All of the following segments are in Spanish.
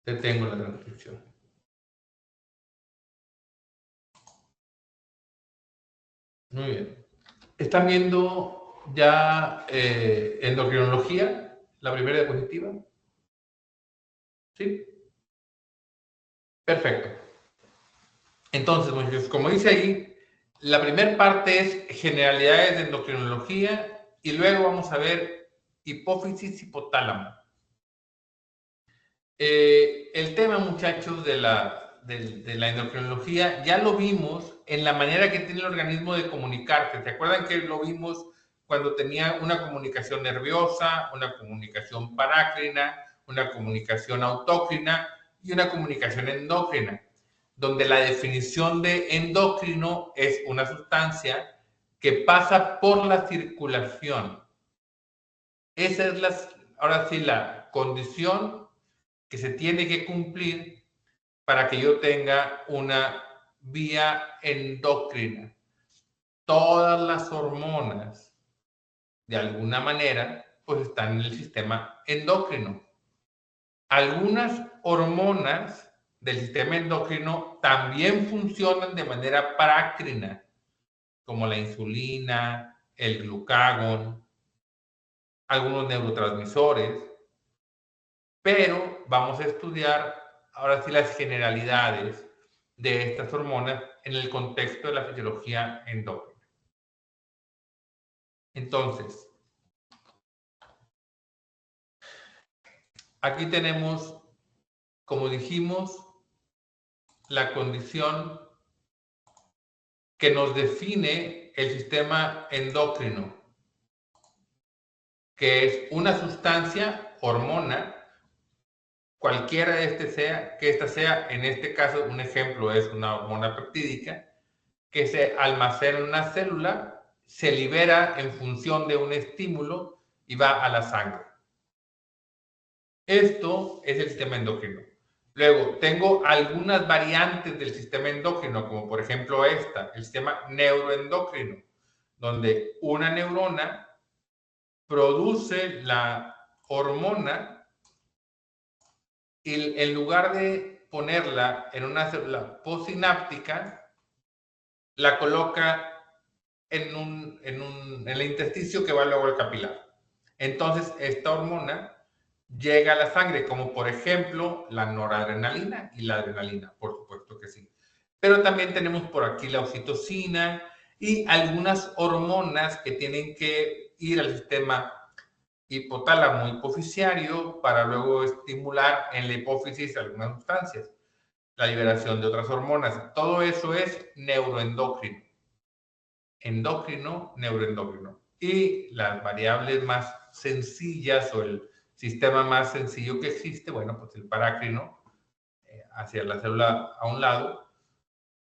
Detengo la transcripción. Muy bien. ¿Están viendo ya endocrinología, la primera diapositiva? ¿Sí? Perfecto. Entonces, muchachos, como dice ahí, la primera parte es generalidades de endocrinología y luego vamos a ver hipófisis hipotálamo. El tema, muchachos, de la endocrinología ya lo vimos en la manera que tiene el organismo de comunicarse. ¿Se acuerdan que lo vimos cuando tenía una comunicación nerviosa, una comunicación parácrina, una comunicación autócrina y una comunicación endócrina? Donde la definición de endocrino es una sustancia que pasa por la circulación. Esa es ahora sí, la condición que se tiene que cumplir para que yo tenga una vía endocrina. Todas las hormonas, de alguna manera, pues están en el sistema endocrino. Algunas hormonas del sistema endocrino también funcionan de manera parácrina, como la insulina, el glucagón, algunos neurotransmisores, pero vamos a estudiar ahora sí las generalidades de estas hormonas en el contexto de la fisiología endocrina. Entonces, aquí tenemos, como dijimos, la condición que nos define el sistema endocrino, que es una sustancia, hormona, cualquiera de que esta sea, en este caso, un ejemplo es una hormona peptídica, que se almacena en una célula, se libera en función de un estímulo y va a la sangre. Esto es el sistema endocrino. Luego, tengo algunas variantes del sistema endocrino, como por ejemplo esta, el sistema neuroendocrino, donde una neurona produce la hormona y en lugar de ponerla en una célula postsináptica, la coloca en el intersticio que va luego al capilar. Entonces, esta hormona llega a la sangre, como por ejemplo la noradrenalina y la adrenalina, por supuesto que sí. Pero también tenemos por aquí la oxitocina y algunas hormonas que tienen que ir al sistema hipotálamo hipoficiario para luego estimular en la hipófisis algunas sustancias, la liberación de otras hormonas. Todo eso es neuroendocrino. Endocrino, neuroendocrino. Y las variables más sencillas o el sistema más sencillo que existe, bueno, pues el parácrino, hacia la célula a un lado,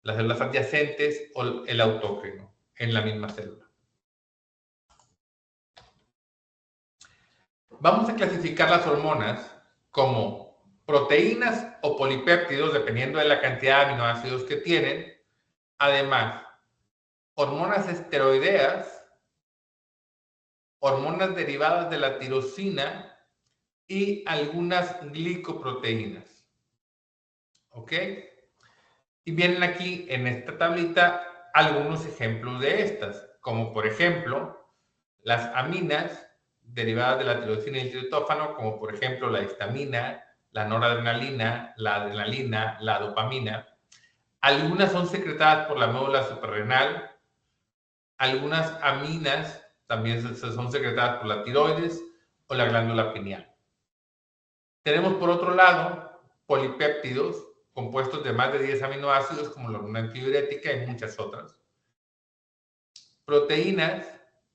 las células adyacentes o el autócrino en la misma célula. Vamos a clasificar las hormonas como proteínas o polipéptidos, dependiendo de la cantidad de aminoácidos que tienen. Además, hormonas esteroideas, hormonas derivadas de la tirosina y algunas glicoproteínas. ¿Ok? Y vienen aquí en esta tablita algunos ejemplos de estas, como por ejemplo las aminas derivadas de la tirosina y el triptófano, como por ejemplo la histamina, la noradrenalina, la adrenalina, la dopamina. Algunas son secretadas por la médula suprarrenal, algunas aminas también son secretadas por la tiroides o la glándula pineal. Tenemos por otro lado polipéptidos compuestos de más de 10 aminoácidos como la hormona antidiurética y muchas otras. Proteínas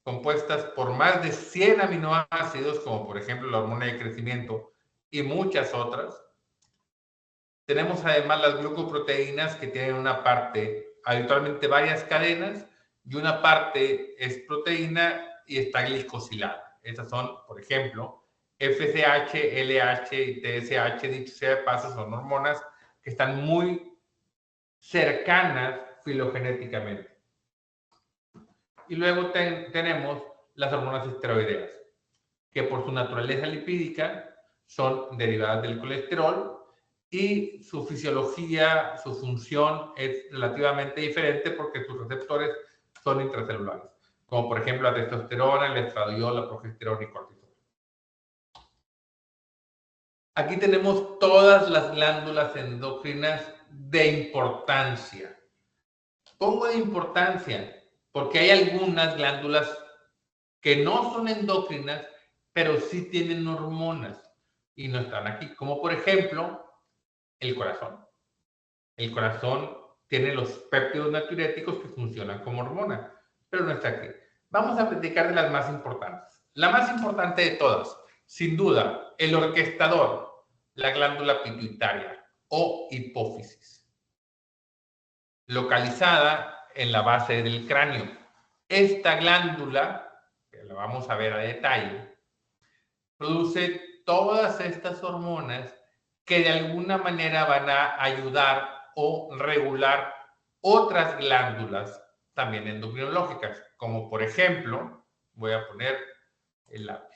compuestas por más de 100 aminoácidos como por ejemplo la hormona de crecimiento y muchas otras. Tenemos además las glucoproteínas que tienen una parte, habitualmente varias cadenas, y una parte es proteína y está glicosilada. Estas son, por ejemplo, FSH, LH y TSH, dicho sea de paso, son hormonas que están muy cercanas filogenéticamente. Y luego tenemos las hormonas esteroideas, que por su naturaleza lipídica son derivadas del colesterol y su fisiología, su función es relativamente diferente porque sus receptores son intracelulares, como por ejemplo la testosterona, el estradiol, la progesterona y cortisol. Aquí tenemos todas las glándulas endocrinas de importancia. Pongo de importancia porque hay algunas glándulas que no son endocrinas, pero sí tienen hormonas y no están aquí, como por ejemplo el corazón. El corazón tiene los péptidos natriuréticos que funcionan como hormona, pero no está aquí. Vamos a platicar de las más importantes. La más importante de todas, sin duda, el orquestador, la glándula pituitaria o hipófisis, localizada en la base del cráneo. Esta glándula, que la vamos a ver a detalle, produce todas estas hormonas que de alguna manera van a ayudar o regular otras glándulas también endocrinológicas, como por ejemplo, voy a poner el lápiz.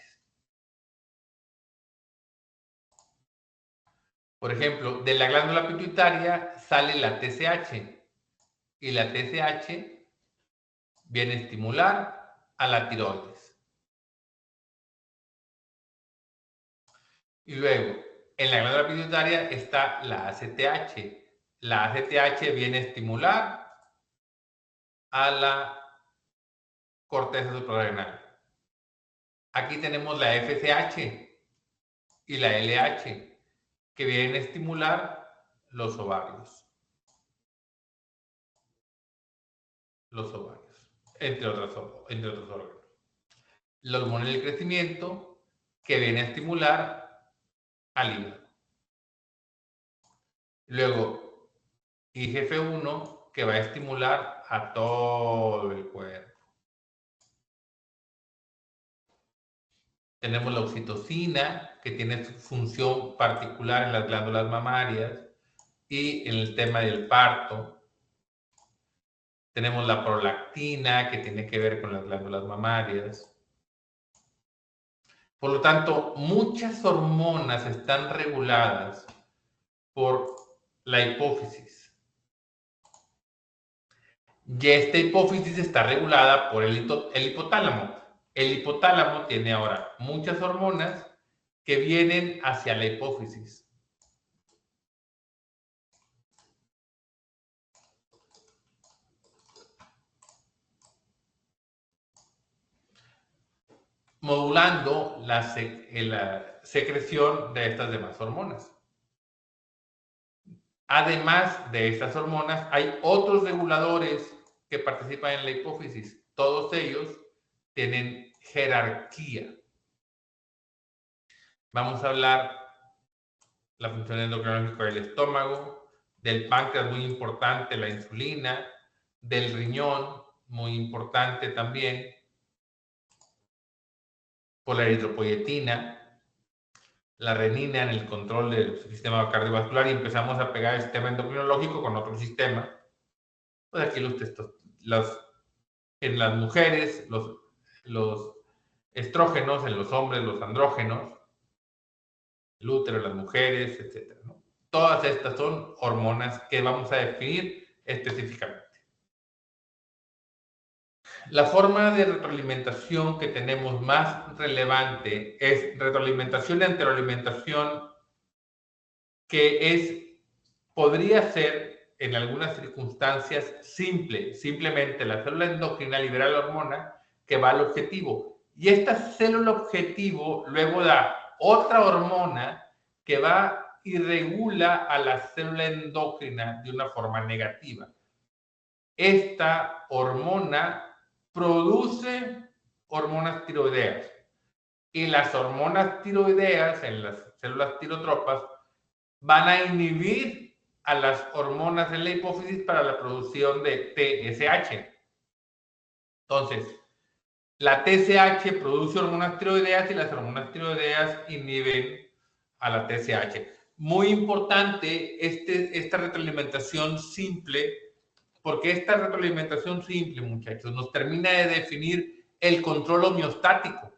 Por ejemplo, de la glándula pituitaria sale la TSH y la TSH viene a estimular a la tiroides. Y luego, en la glándula pituitaria está la ACTH. La ACTH viene a estimular a la corteza suprarrenal. Aquí tenemos la FSH y la LH, que vienen a estimular los ovarios. Entre otros órganos. La hormona del crecimiento, que viene a estimular al hígado. Luego, IGF-1, que va a estimular a todo el cuerpo. Tenemos la oxitocina, que tiene su función particular en las glándulas mamarias y en el tema del parto. Tenemos la prolactina, que tiene que ver con las glándulas mamarias. Por lo tanto, muchas hormonas están reguladas por la hipófisis. Y esta hipófisis está regulada por el hipotálamo. El hipotálamo tiene ahora muchas hormonas que vienen hacia la hipófisis. Modulando la secreción de estas demás hormonas. Además de estas hormonas, hay otros reguladores que participan en la hipófisis. Todos ellos tienen jerarquía. Vamos a hablar de la función endocrinológica del estómago, del páncreas, muy importante, la insulina, del riñón, muy importante también, por la eritropoyetina, la renina en el control del sistema cardiovascular, y empezamos a pegar el sistema endocrinológico con otro sistema. Pues aquí en las mujeres, los estrógenos, en los hombres, los andrógenos, el útero, las mujeres, etc. ¿no? Todas estas son hormonas que vamos a definir específicamente. La forma de retroalimentación que tenemos más relevante es retroalimentación y anteroalimentación, que podría ser en algunas circunstancias simplemente la célula endocrina libera la hormona que va al objetivo. Y esta célula objetivo luego da otra hormona que va y regula a la célula endocrina de una forma negativa. Esta hormona produce hormonas tiroideas, y las hormonas tiroideas en las células tirotropas van a inhibir a las hormonas en la hipófisis para la producción de TSH. Entonces, la TSH produce hormonas tiroideas y las hormonas tiroideas inhiben a la TSH. Muy importante esta retroalimentación simple, porque esta retroalimentación simple, muchachos, nos termina de definir el control homeostático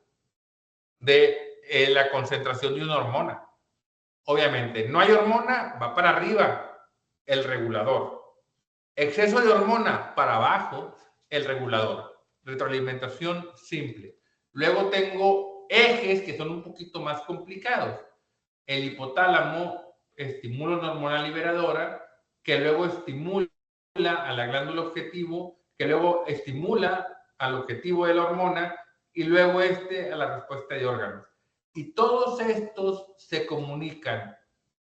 de la concentración de una hormona. Obviamente, no hay hormona, va para arriba el regulador. Exceso de hormona, para abajo el regulador. Retroalimentación simple. Luego tengo ejes que son un poquito más complicados. El hipotálamo estimula una hormona liberadora que luego estimula a la glándula objetivo, que luego estimula al objetivo de la hormona y luego a la respuesta de órganos. Y todos estos se comunican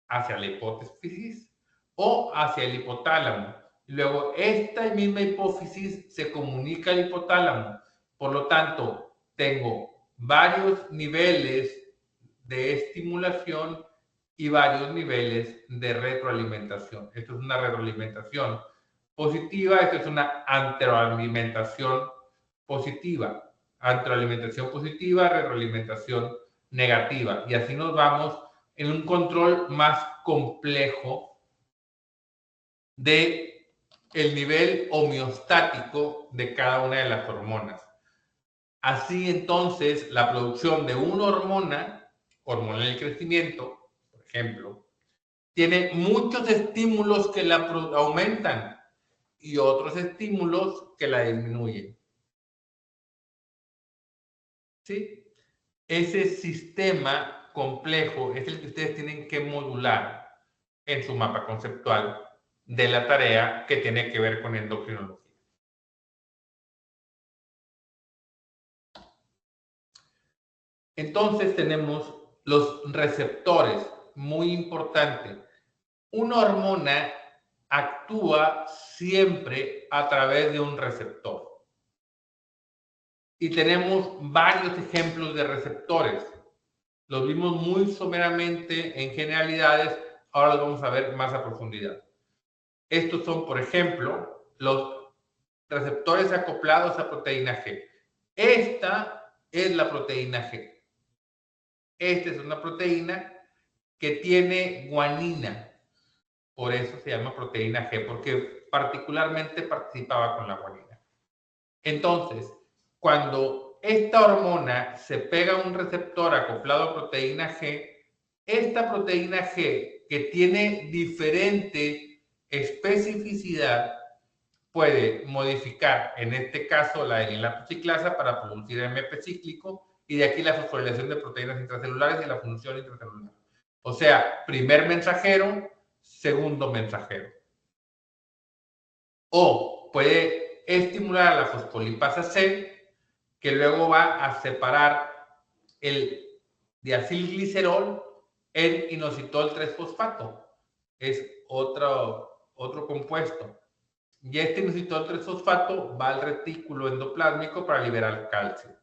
hacia la hipófisis o hacia el hipotálamo. Y luego esta misma hipófisis se comunica al hipotálamo. Por lo tanto, tengo varios niveles de estimulación y varios niveles de retroalimentación. Esto es una retroalimentación positiva, esto es una anteroalimentación positiva. Anteroalimentación positiva, retroalimentación negativa. Y así nos vamos en un control más complejo de el nivel homeostático de cada una de las hormonas. Así entonces, la producción de una hormona del crecimiento, por ejemplo, tiene muchos estímulos que la aumentan y otros estímulos que la disminuyen. ¿Sí? Ese sistema complejo es el que ustedes tienen que modular en su mapa conceptual de la tarea que tiene que ver con endocrinología. Entonces tenemos los receptores, muy importante. Una hormona actúa siempre a través de un receptor. Y tenemos varios ejemplos de receptores. Los vimos muy someramente en generalidades, ahora los vamos a ver más a profundidad. Estos son, por ejemplo, los receptores acoplados a proteína G. Esta es la proteína G. Esta es una proteína que tiene guanina. Por eso se llama proteína G, porque particularmente participaba con la guanina. Entonces, cuando esta hormona se pega a un receptor acoplado a proteína G, esta proteína G, que tiene diferente especificidad, puede modificar, en este caso, la enilatoxiclasa para producir MP cíclico y de aquí la fosforilación de proteínas intracelulares y la función intracelular. O sea, primer mensajero, segundo mensajero. O puede estimular a la fosfolipasa C, que luego va a separar el diacilglicerol en inositol 3-fosfato. Es otro compuesto. Y este inositol 3-fosfato va al retículo endoplásmico para liberar calcio.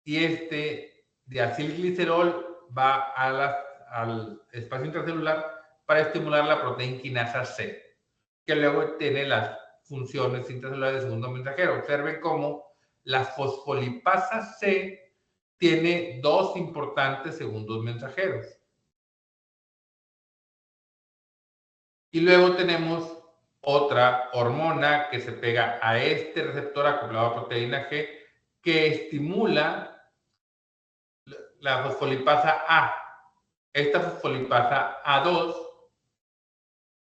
Y este diacilglicerol va al espacio intracelular para estimular la proteína quinasa C, que luego tiene las funciones intracelulares de segundo mensajero. Observen cómo la fosfolipasa C tiene dos importantes segundos mensajeros. Y luego tenemos otra hormona que se pega a este receptor acoplado a proteína G que estimula la fosfolipasa A. Esta fosfolipasa A2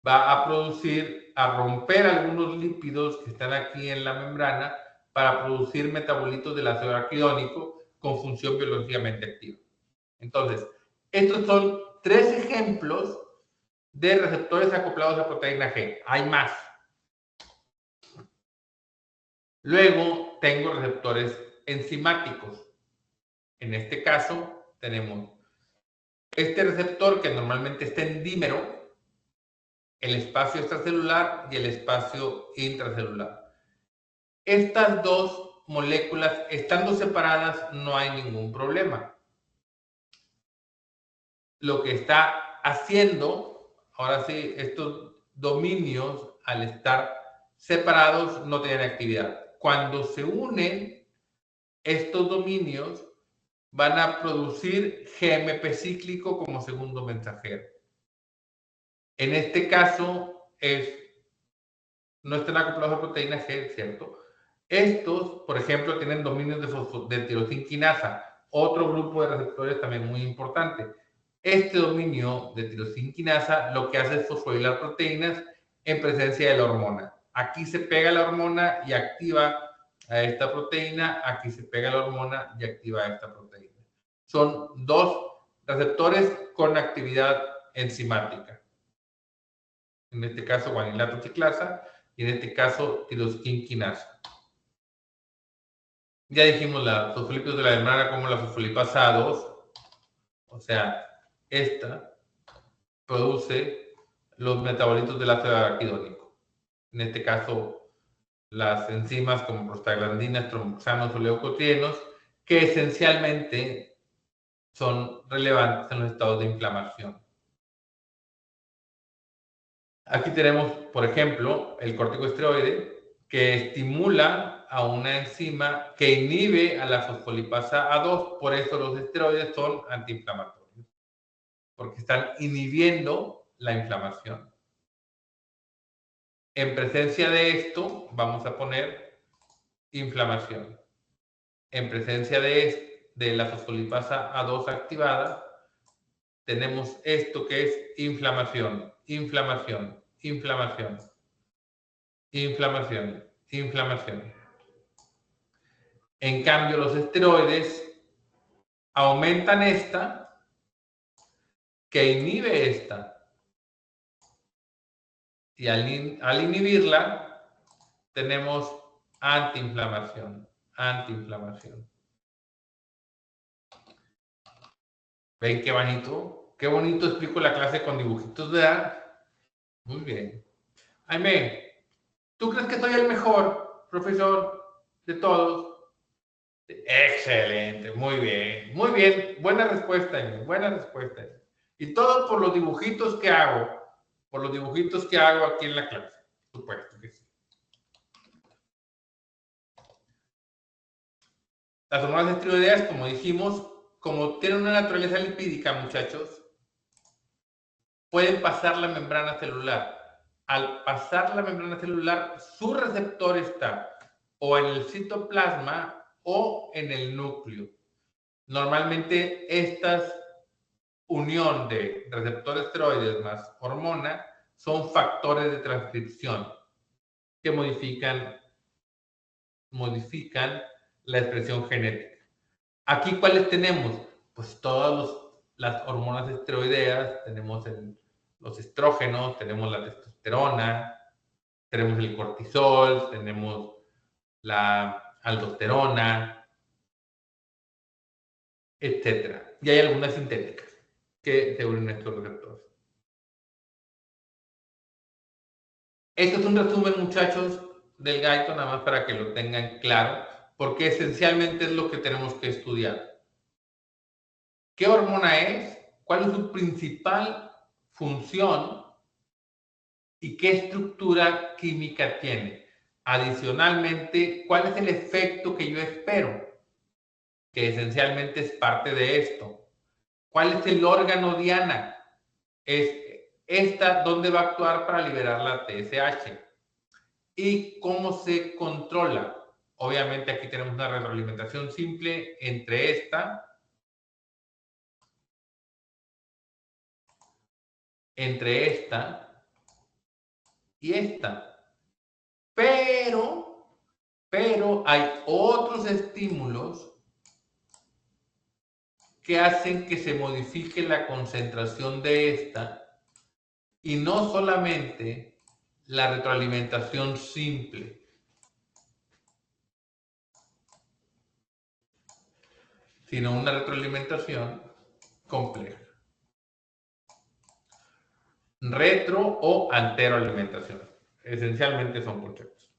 va a romper algunos lípidos que están aquí en la membrana para producir metabolitos del ácido araquidónico con función biológicamente activa. Entonces, estos son 3 ejemplos de receptores acoplados a proteína G. Hay más. Luego tengo receptores enzimáticos. En este caso tenemos este receptor que normalmente está en dímero, el espacio extracelular y el espacio intracelular. Estas dos moléculas, estando separadas, no hay ningún problema. Lo que está haciendo, ahora sí, estos dominios, al estar separados, no tienen actividad. Cuando se unen, estos dominios van a producir GMP cíclico como segundo mensajero. En este caso, no están acoplados a proteína G, ¿cierto? Estos, por ejemplo, tienen dominios de tirosinquinasa, otro grupo de receptores también muy importante. Este dominio de tirosina lo que hace es fosforilar proteínas en presencia de la hormona. Aquí se pega la hormona y activa a esta proteína, aquí se pega la hormona y activa a esta proteína. Son dos receptores con actividad enzimática. En este caso, guanilato ciclasa y en este caso, tirosina. Ya dijimos la fosfolípidos de la membrana como la fosfolipasa A2, o sea, esta produce los metabolitos del ácido araquidónico. En este caso, las enzimas como prostaglandinas, tromboxanos o leucotrienos, que esencialmente son relevantes en los estados de inflamación. Aquí tenemos, por ejemplo, el corticosteroide, que estimula a una enzima que inhibe a la fosfolipasa A2. Por eso los esteroides son antiinflamatorios, porque están inhibiendo la inflamación. En presencia de esto, vamos a poner inflamación. En presencia de la fosfolipasa A2 activada, tenemos esto que es inflamación, inflamación, inflamación, inflamación, inflamación. En cambio, los esteroides aumentan esta, que inhibe esta. Y al inhibirla, tenemos antiinflamación, antiinflamación. ¿Ven qué bonito? Qué bonito explico la clase con dibujitos, ¿verdad? Muy bien. Jaime, ¿tú crees que soy el mejor profesor de todos? Excelente, muy bien, muy bien. Buena respuesta, Jaime, buena respuesta. Y todo por los dibujitos que hago, por los dibujitos que hago aquí en la clase. Por supuesto que sí. Las hormonas esteroideas, como dijimos, como tienen una naturaleza lipídica, muchachos, pueden pasar la membrana celular. Al pasar la membrana celular, su receptor está o en el citoplasma o en el núcleo. Normalmente estas unión de receptores esteroides más hormona son factores de transcripción que modifican la expresión genética. Aquí, ¿cuáles tenemos? Pues todas las hormonas esteroideas, tenemos los estrógenos, tenemos la testosterona, tenemos el cortisol, tenemos la aldosterona, etc. Y hay algunas sintéticas que se unen a estos receptores. Esto es un resumen, muchachos, del gaito, nada más para que lo tengan claro, porque esencialmente es lo que tenemos que estudiar. ¿Qué hormona es? ¿Cuál es su principal función? ¿Y qué estructura química tiene? Adicionalmente, ¿cuál es el efecto que yo espero? Que esencialmente es parte de esto. ¿Cuál es el órgano diana? Es esta, ¿dónde va a actuar para liberar la TSH? ¿Y cómo se controla? Obviamente aquí tenemos una retroalimentación simple entre esta y esta. Pero hay otros estímulos que hacen que se modifique la concentración de esta y no solamente la retroalimentación simple, sino una retroalimentación compleja. Retro o anteroalimentación. Esencialmente son conceptos.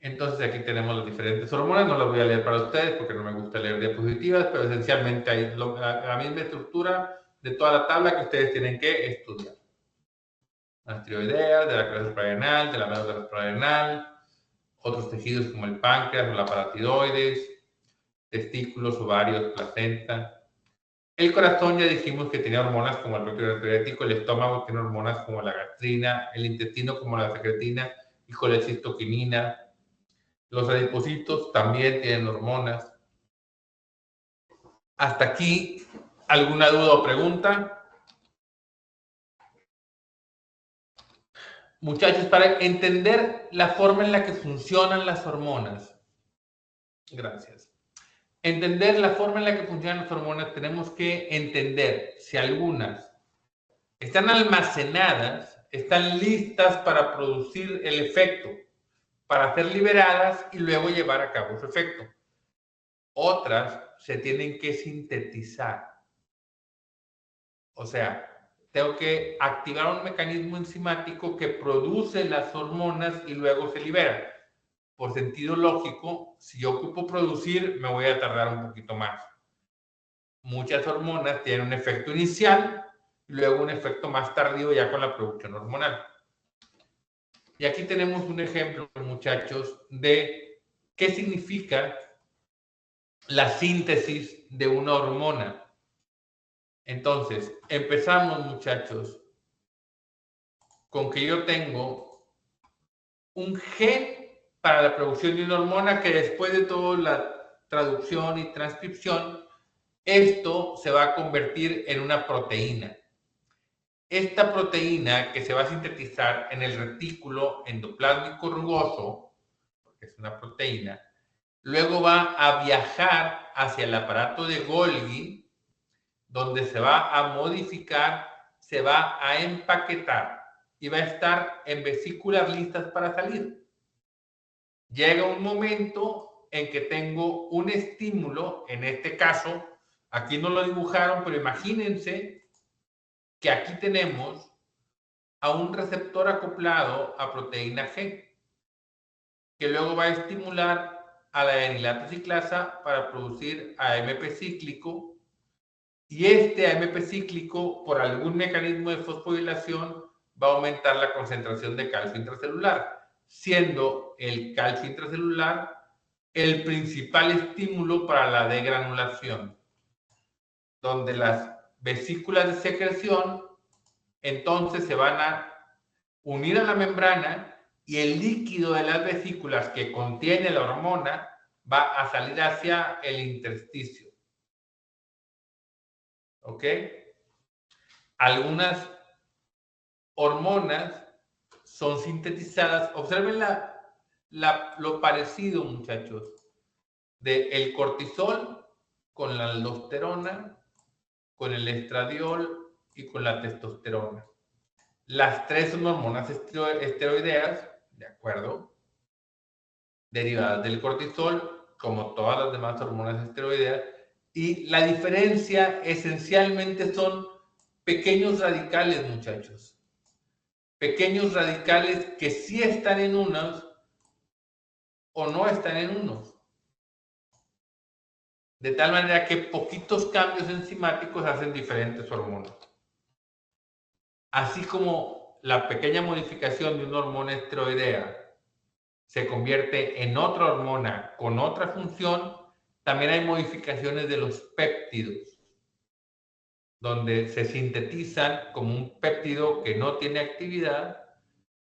Entonces aquí tenemos las diferentes hormonas, no las voy a leer para ustedes porque no me gusta leer diapositivas, pero esencialmente hay la misma estructura de toda la tabla que ustedes tienen que estudiar. Las tiroideas, de la clase suprarrenal, de la médula suprarrenal, otros tejidos como el páncreas o la paratiroides, testículos, ovarios, placenta. El corazón ya dijimos que tenía hormonas como el líquido tiroideo, el estómago tiene hormonas como la gastrina, el intestino como la secretina y colecistoquinina. Los adipocitos también tienen hormonas. Hasta aquí ¿Alguna duda o pregunta? Muchachos, para entender la forma en la que funcionan las hormonas, gracias. Entender la forma en la que funcionan las hormonas, tenemos que entender si algunas están almacenadas, están listas para producir el efecto, para ser liberadas y luego llevar a cabo su efecto. Otras se tienen que sintetizar. O sea, tengo que activar un mecanismo enzimático que produce las hormonas y luego se libera. Por sentido lógico, si yo ocupo producir, me voy a tardar un poquito más. Muchas hormonas tienen un efecto inicial y luego un efecto más tardío ya con la producción hormonal. Y aquí tenemos un ejemplo, muchachos, de qué significa la síntesis de una hormona. Entonces, empezamos, muchachos, con que yo tengo un gen para la producción de una hormona que después de toda la traducción y transcripción, esto se va a convertir en una proteína. Esta proteína que se va a sintetizar en el retículo endoplásmico rugoso, porque es una proteína, luego va a viajar hacia el aparato de Golgi, donde se va a modificar, se va a empaquetar y va a estar en vesículas listas para salir. Llega un momento en que tengo un estímulo, en este caso, aquí no lo dibujaron, pero imagínense que aquí tenemos a un receptor acoplado a proteína G, que luego va a estimular a la enilato ciclasa para producir AMP cíclico, y este AMP cíclico, por algún mecanismo de fosforilación, va a aumentar la concentración de calcio intracelular, siendo el calcio intracelular el principal estímulo para la degranulación, donde las vesículas de secreción entonces se van a unir a la membrana y el líquido de las vesículas que contiene la hormona va a salir hacia el intersticio. ¿Ok? Algunas hormonas son sintetizadas. Observen lo parecido, muchachos, del cortisol con la aldosterona, con el estradiol y con la testosterona. Las tres son hormonas esteroideas, ¿de acuerdo? Derivadas del cortisol, como todas las demás hormonas esteroideas, y la diferencia esencialmente son pequeños radicales, muchachos. Pequeños radicales que sí están en unos o no están en unos. De tal manera que poquitos cambios enzimáticos hacen diferentes hormonas. Así como la pequeña modificación de una hormona esteroidea se convierte en otra hormona con otra función, también hay modificaciones de los péptidos, donde se sintetizan como un péptido que no tiene actividad,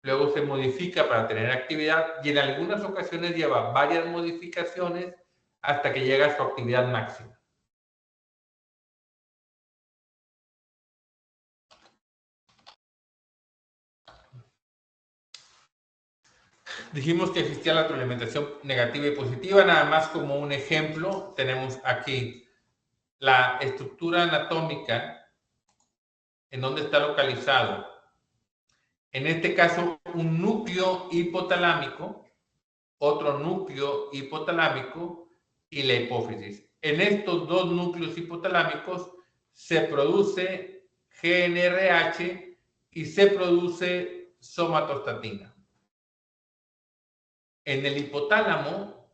luego se modifica para tener actividad y en algunas ocasiones lleva varias modificaciones hasta que llega a su actividad máxima. Dijimos que existía la retroalimentación negativa y positiva, nada más como un ejemplo, tenemos aquí la estructura anatómica en donde está localizado. En este caso, un núcleo hipotalámico, otro núcleo hipotalámico y la hipófisis. En estos dos núcleos hipotalámicos se produce GnRH y se produce somatostatina. En el hipotálamo,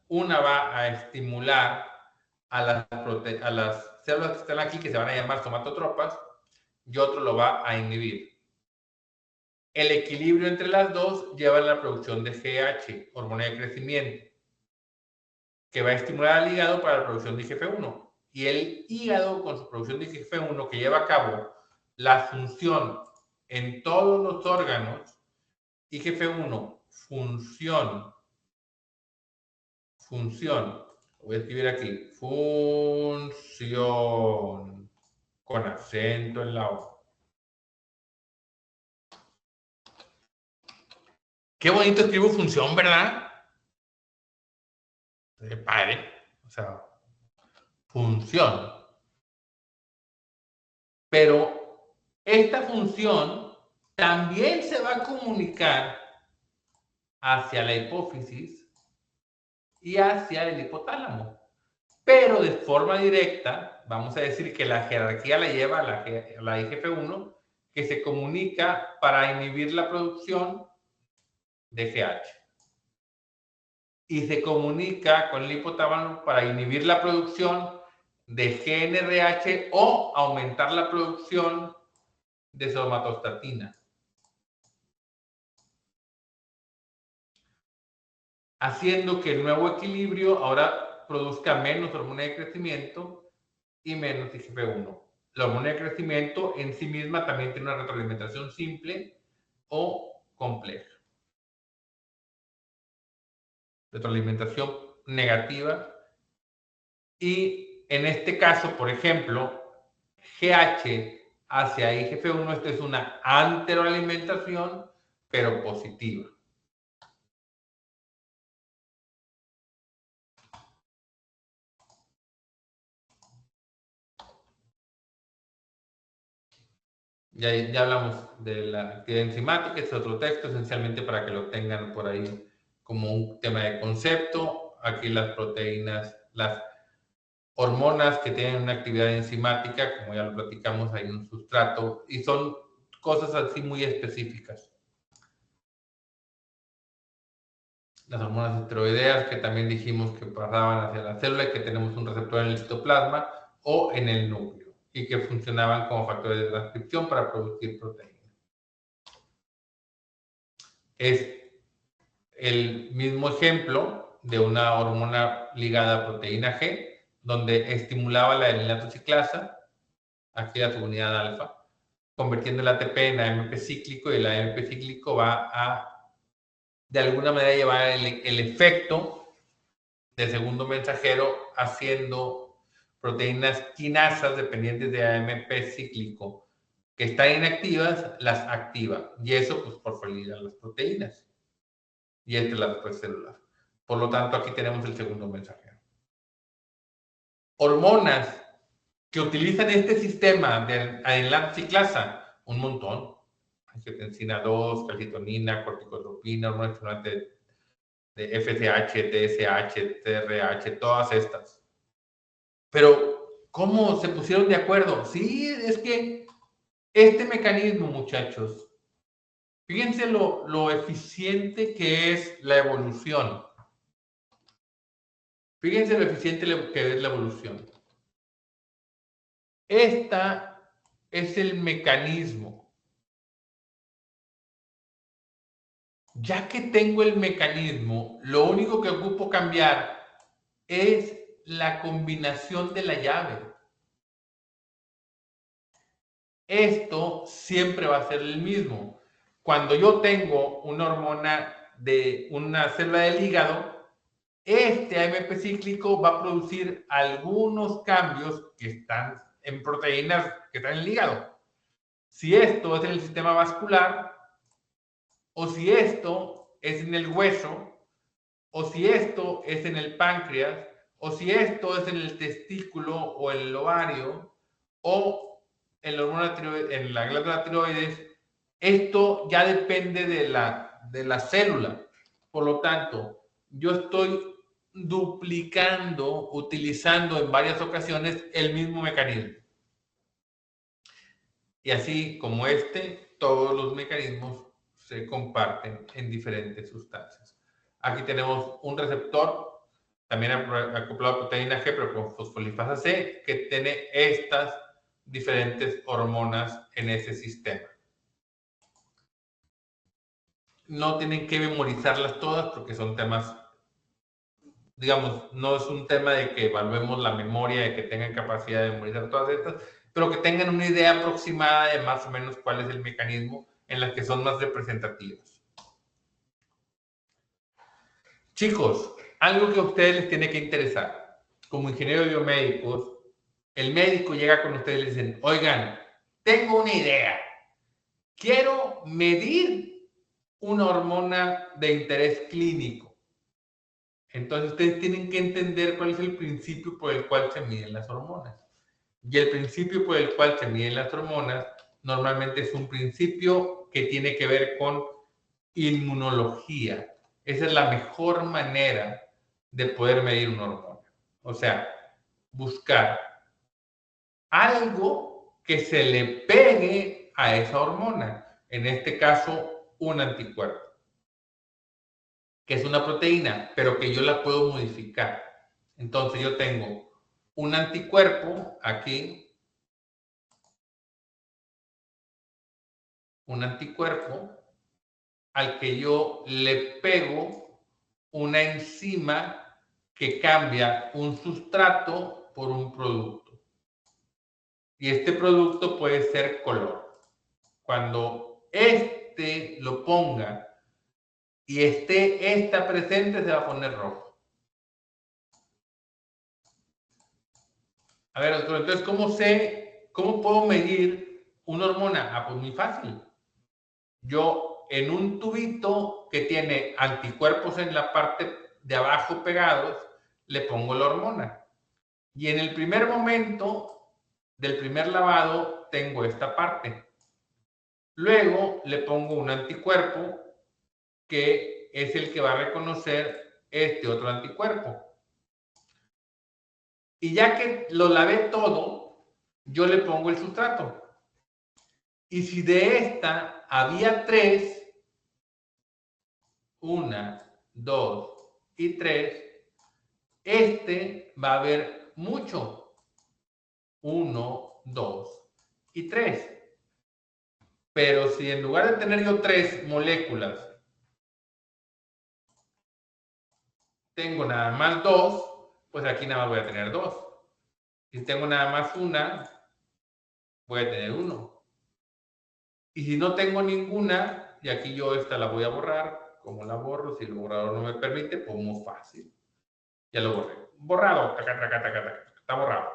una va a estimular a las células que están aquí, que se van a llamar somatotropas, y otro lo va a inhibir. El equilibrio entre las dos lleva a la producción de GH, hormona de crecimiento, que va a estimular al hígado para la producción de IGF-1. Y el hígado, con su producción de IGF-1, que lleva a cabo la función en todos los órganos, IGF-1, función Voy a escribir aquí, función, con acento en la O. Qué bonito escribo función, ¿verdad? Padre. O sea, función. Pero esta función también se va a comunicar hacia la hipófisis y hacia el hipotálamo. Pero de forma directa, vamos a decir que la jerarquía la lleva a la IGF-1, que se comunica para inhibir la producción de GH. Y se comunica con el hipotálamo para inhibir la producción de GnRH o aumentar la producción de somatostatina. Haciendo que el nuevo equilibrio ahora produzca menos hormona de crecimiento y menos IGF-1. La hormona de crecimiento en sí misma también tiene una retroalimentación simple o compleja. Retroalimentación negativa. Y en este caso, por ejemplo, GH hacia IGF-1, esto es una anteroalimentación, pero positiva. Ya hablamos de la actividad enzimática, es otro texto, esencialmente para que lo tengan por ahí como un tema de concepto. Aquí las proteínas, las hormonas que tienen una actividad enzimática, como ya lo platicamos, hay un sustrato y son cosas así muy específicas. Las hormonas esteroideas que también dijimos que pasaban hacia la célula y que tenemos un receptor en el citoplasma o en el núcleo y que funcionaban como factores de transcripción para producir proteínas. Es el mismo ejemplo de una hormona ligada a proteína G, donde estimulaba la adenylatociclasa, aquí la subunidad alfa, convirtiendo el ATP en AMP cíclico, y el AMP cíclico va a, de alguna manera, llevar el efecto de segundo mensajero, haciendo proteínas quinasas dependientes de AMP cíclico que están inactivas, las activa. Y eso, pues, fosforilan las proteínas y entre las redes celular. Por lo tanto, aquí tenemos el segundo mensajero. Hormonas que utilizan este sistema de adenylatociclasa, un montón. Angiotensina 2, calcitonina, corticotropina, hormona de FSH, TSH, TRH, todas estas. Pero, ¿cómo se pusieron de acuerdo? Sí, es que este mecanismo, muchachos, fíjense lo eficiente que es la evolución. Fíjense lo eficiente que es la evolución. Esta es el mecanismo. Ya que tengo el mecanismo, lo único que ocupo cambiar es la combinación de la llave. Esto siempre va a ser el mismo. Cuando yo tengo una hormona de una célula del hígado, este AMP cíclico va a producir algunos cambios que están en proteínas que están en el hígado. Si esto es en el sistema vascular, o si esto es en el hueso, o si esto es en el páncreas, o si esto es en el testículo o el ovario, o en la glándula tiroides, esto ya depende de la célula. Por lo tanto, yo estoy duplicando, utilizando en varias ocasiones el mismo mecanismo. Y así como todos los mecanismos se comparten en diferentes sustancias. Aquí tenemos un receptor, también acoplado a proteína G, pero con fosfolipasa C, que tiene estas diferentes hormonas en ese sistema. No tienen que memorizarlas todas porque son temas, digamos, no es un tema de que evaluemos la memoria, de que tengan capacidad de memorizar todas estas, pero que tengan una idea aproximada de más o menos cuál es el mecanismo en las que son más representativas. Chicos, algo que a ustedes les tiene que interesar. como ingeniero de biomédicos, el médico llega con ustedes y le dicen, oigan, tengo una idea, quiero medir una hormona de interés clínico. Entonces ustedes tienen que entender cuál es el principio por el cual se miden las hormonas. Y el principio por el cual se miden las hormonas normalmente es un principio que tiene que ver con inmunología. Esa es la mejor manera de poder medir una hormona. O sea, buscar algo que se le pegue a esa hormona. En este caso, un anticuerpo, que es una proteína, pero que yo la puedo modificar. Entonces yo tengo un anticuerpo aquí, un anticuerpo al que yo le pego una enzima que cambia un sustrato por un producto. Y este producto puede ser color. Cuando este lo ponga y está presente, se va a poner rojo. A ver, doctor, entonces, cómo puedo medir una hormona? Ah, pues muy fácil. Yo en un tubito que tiene anticuerpos en la parte de abajo pegados, le pongo la hormona. Y en el primer momento del primer lavado tengo esta parte. Luego le pongo un anticuerpo que es el que va a reconocer este otro anticuerpo. Y ya que lo lavé todo, yo le pongo el sustrato. Y si de esta había 3, 1, 2 y 3, este va a haber mucho. 1, 2 y 3. Pero si en lugar de tener yo 3 moléculas, tengo nada más 2, pues aquí nada más voy a tener 2. Si tengo nada más una, voy a tener 1. Y si no tengo ninguna, y aquí yo esta la voy a borrar, ¿cómo la borro? Si el borrador no me permite, pues muy fácil. Ya lo borré. Borrado, taca, taca, taca, taca, está borrado.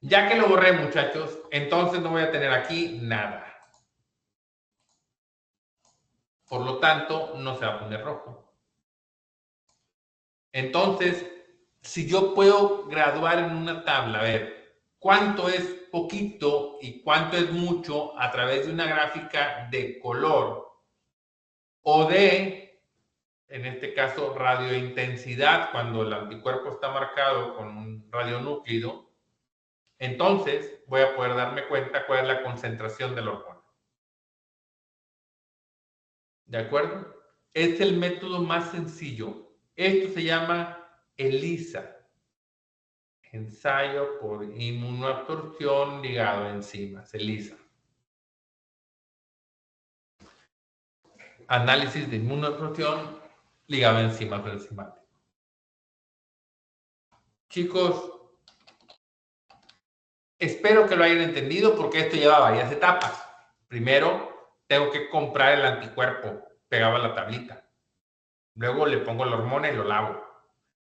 Ya que lo borré, muchachos, entonces no voy a tener aquí nada. Por lo tanto, no se va a poner rojo. Entonces, si yo puedo graduar en una tabla, a ver, cuánto es poquito y cuánto es mucho a través de una gráfica de color o de, en este caso, radiointensidad, cuando el anticuerpo está marcado con un radionúclido, entonces voy a poder darme cuenta cuál es la concentración de la hormona. ¿De acuerdo? Es el método más sencillo. Esto se llama ELISA, ensayo por inmunoabsorción ligado a enzimas, ELISA. Análisis de inmunoabsorción ligado a enzimas enzimáticas. Chicos, espero que lo hayan entendido porque esto lleva varias etapas. Primero, tengo que comprar el anticuerpo pegado a la tablita. Luego le pongo la hormona y lo lavo.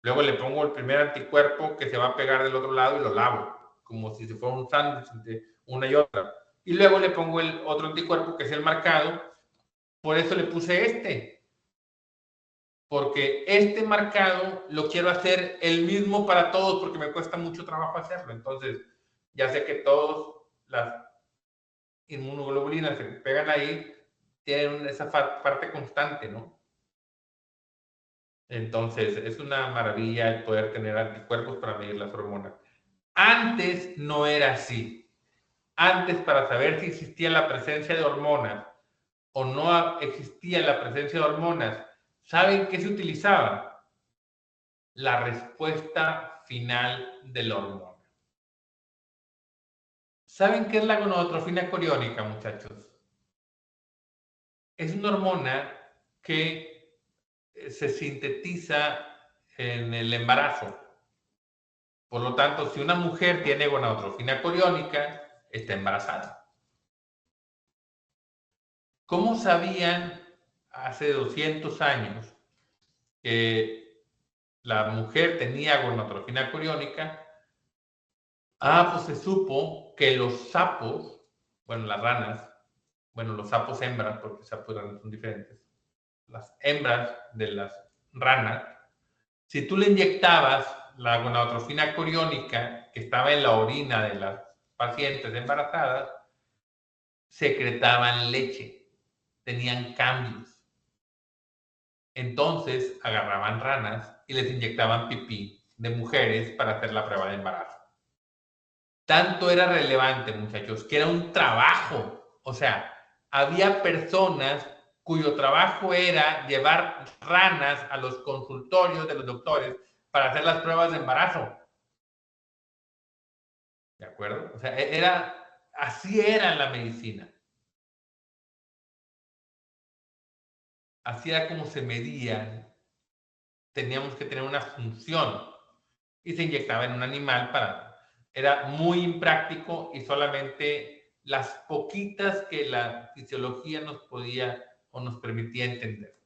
Luego le pongo el primer anticuerpo que se va a pegar del otro lado y lo lavo, como si se fuera un sándwich entre una y otra. Y luego le pongo el otro anticuerpo que es el marcado. Por eso le puse este. Porque este marcado lo quiero hacer el mismo para todos porque me cuesta mucho trabajo hacerlo. Entonces, ya sé que todas las inmunoglobulinas que pegan ahí tienen esa parte constante, ¿no? Entonces, es una maravilla el poder tener anticuerpos para medir las hormonas. Antes no era así. Antes, para saber si existía la presencia de hormonas o no existía la presencia de hormonas, ¿saben qué se utilizaba? La respuesta final de la hormona. ¿Saben qué es la gonadotrofina coriónica, muchachos? Es una hormona que se sintetiza en el embarazo. Por lo tanto, si una mujer tiene gonadotrofina coriónica, está embarazada. ¿Cómo sabían hace 200 años que la mujer tenía gonadotrofina coriónica, pues se supo que los sapos, bueno, las ranas, bueno, los sapos hembras, porque sapos y ranas son diferentes, las hembras de las ranas, si tú le inyectabas la gonadotrofina coriónica que estaba en la orina de las pacientes embarazadas, secretaban leche, tenían cambios. Entonces agarraban ranas y les inyectaban pipí de mujeres para hacer la prueba de embarazo. Tanto era relevante, muchachos, que era un trabajo. O sea, había personas cuyo trabajo era llevar ranas a los consultorios de los doctores para hacer las pruebas de embarazo. ¿De acuerdo? O sea, así era la medicina. Así era como se medían. Teníamos que tener una función y se inyectaba en un animal era muy impráctico y solamente las poquitas que la fisiología nos podía o nos permitía entender.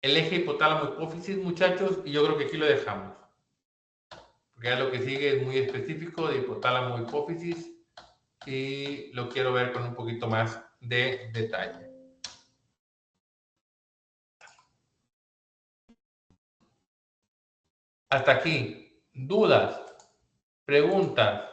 El eje hipotálamo-hipófisis, muchachos, y yo creo que aquí lo dejamos. Porque ya lo que sigue es muy específico de hipotálamo-hipófisis y lo quiero ver con un poquito más de detalle. Hasta aquí. ¿Dudas? ¿Preguntas?